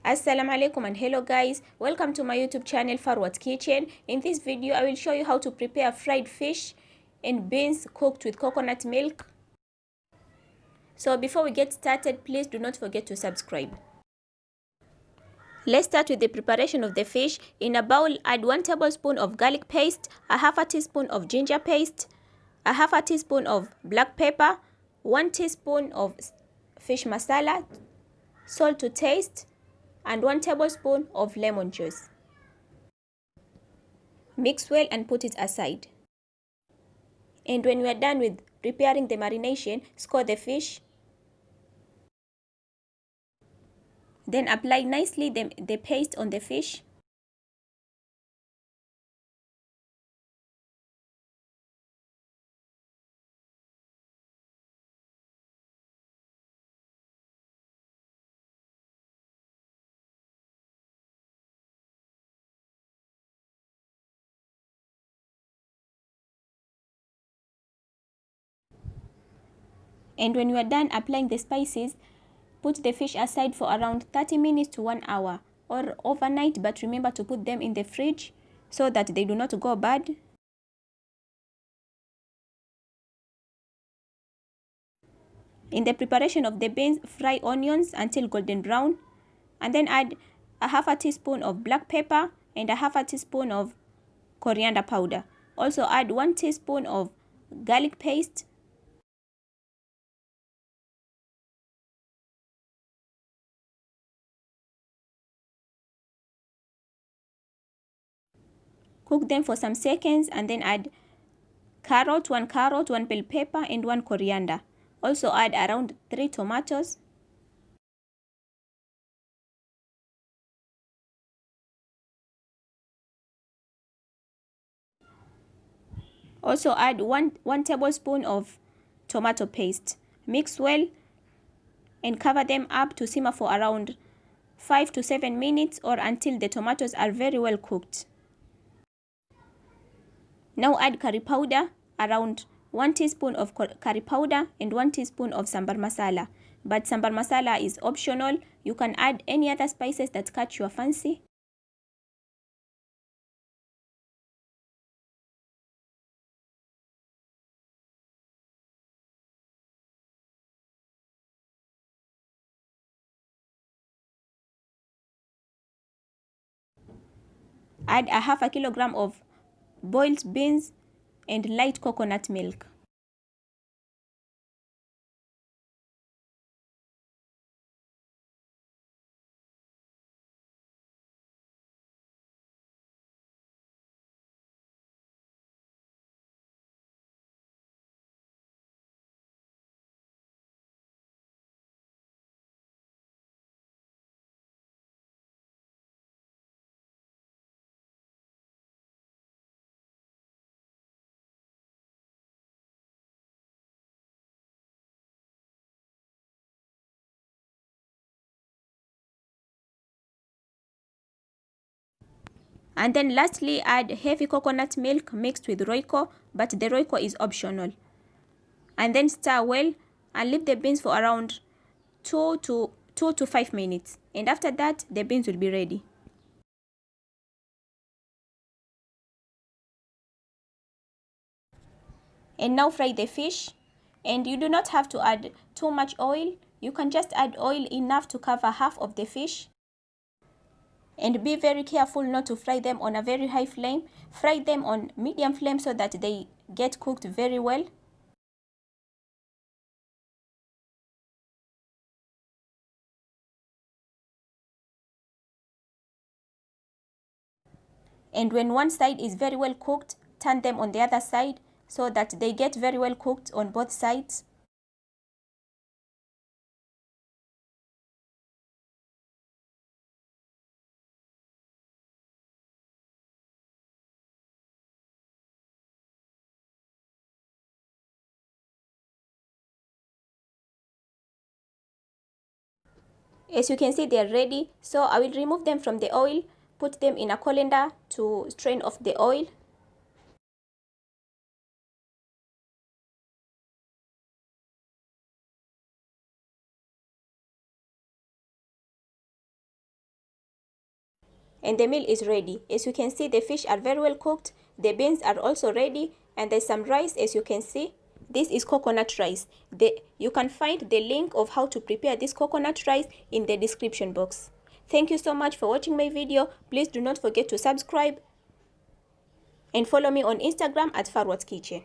Assalamu alaikum and hello guys, welcome to my YouTube channel Farwat Kitchen. In this video I will show you how to prepare fried fish and beans cooked with coconut milk. So before we get started, please do not forget to subscribe. Let's start with the preparation of the fish. In a bowl, add 1 tablespoon of garlic paste, a half a teaspoon of ginger paste, a half a teaspoon of black pepper, 1 teaspoon of fish masala, salt to taste, and 1 tablespoon of lemon juice. Mix well and put it aside. And when you are done with preparing the marination, score the fish. Then apply nicely the paste on the fish. And when you are done applying the spices, put the fish aside for around 30 minutes to 1 hour or overnight, but remember to put them in the fridge so that they do not go bad. In the preparation of the beans, fry onions until golden brown and then add a half a teaspoon of black pepper and a half a teaspoon of coriander powder. Also add 1 teaspoon of garlic paste. Cook them for some seconds and then add one carrot, 1 bell pepper and 1 coriander. Also add around 3 tomatoes. Also add one tablespoon of tomato paste. Mix well and cover them up to simmer for around 5 to 7 minutes or until the tomatoes are very well cooked. Now add curry powder, around 1 teaspoon of curry powder and 1 teaspoon of sambar masala. But sambar masala is optional. You can add any other spices that catch your fancy. Add a half a kilogram of boiled beans and light coconut milk. And then lastly add heavy coconut milk mixed with royco, but the royco is optional. And then stir well and leave the beans for around 2 to 5 minutes. And after that the beans will be ready. And now fry the fish. And you do not have to add too much oil. You can just add oil enough to cover half of the fish. And be very careful not to fry them on a very high flame. Fry them on medium flame so that they get cooked very well. And when one side is very well cooked, turn them on the other side so that they get very well cooked on both sides. As you can see, they are ready. So I will remove them from the oil, put them in a colander to strain off the oil. and the meal is ready. As you can see, the fish are very well cooked. The beans are also ready, and there's some rice. As you can see, this is coconut rice. You can find the link of how to prepare this coconut rice in the description box. Thank you so much for watching my video. Please do not forget to subscribe and follow me on Instagram at Farwat's Kitchen.